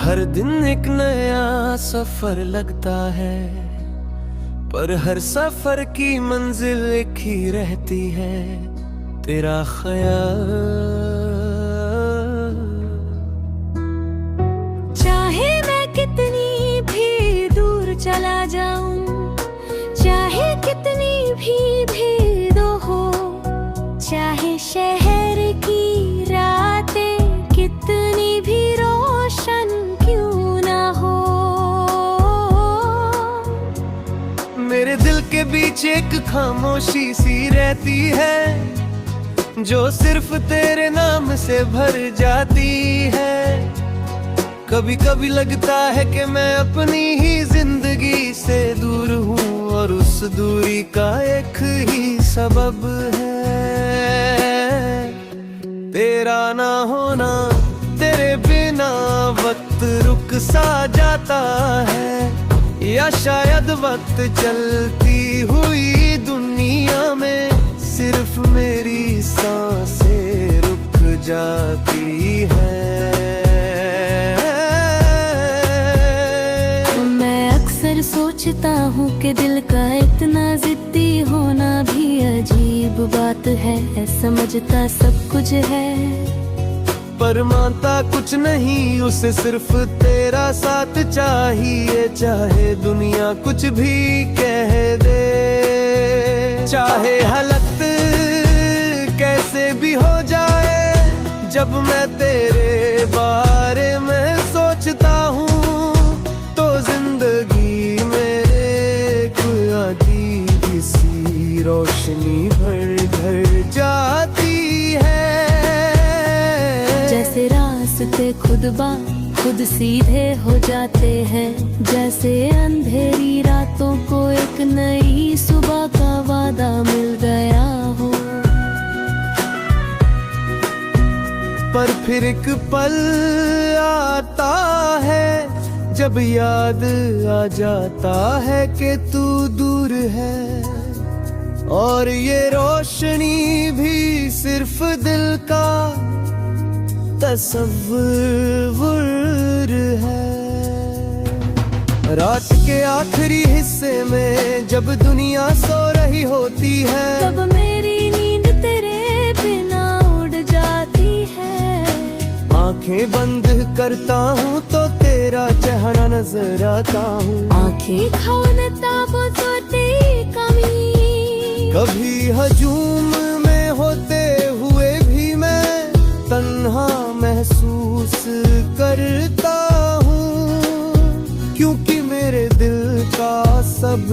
हर दिन एक नया सफर लगता है, पर हर सफर की मंजिल एक ही रहती है, तेरा ख्याल। चाहे मैं कितनी भी दूर चला जाऊं, चाहे कितनी भी भीड़ हो, चाहे शहर की रातें कितनी भी रोशन क्यों ना हो, मेरे दिल के बीच एक खामोशी सी रहती है, जो सिर्फ तेरे नाम से भर जाती है। कभी कभी लगता है कि मैं अपनी ही जिंदगी से दूर हूँ, और उस दूरी का एक ही सबब है तेरा ना होना। तेरे बिना वक्त रुक सा जाता है, या शायद वक्त चलती हुई दुनिया में सिर्फ मेरी सांसें रुक जाती है। मैं अक्सर सोचता हूँ कि दिल का इतना जिद्दी होना भी अजीब बात है, समझता सब कुछ है पर मानता कुछ नहीं, उसे सिर्फ तेरा साथ चाहिए, चाहे दुनिया कुछ भी कह दे, चाहे हालत कैसे भी हो जाए। जब मैं तेरे बारे में सोचता हूँ तो जिंदगी में एक अजीब सी रोशनी भर जाती है। जैसे रास्ते खुद सीधे हो जाते हैं, जैसे अंधेरी रातों को एक नई सुबह का वादा मिल गया हो, पर फिर एक पल आता है जब याद आ जाता है कि तू दूर है, और ये रोशनी भी सिर्फ दिल का तस्वुर है। रात के आखिरी हिस्से में जब दुनिया सो रही होती है, तब मेरी नींद तेरे बिना उड़ जाती है। आंखें बंद करता हूँ तो तेरा चेहरा नजर आता हूँ, आंखें खोलता वो तो तेरी कमी, कभी हजूम में होते हुए भी मैं तन्हा महसूस करता हूँ, क्योंकि मेरे दिल का सब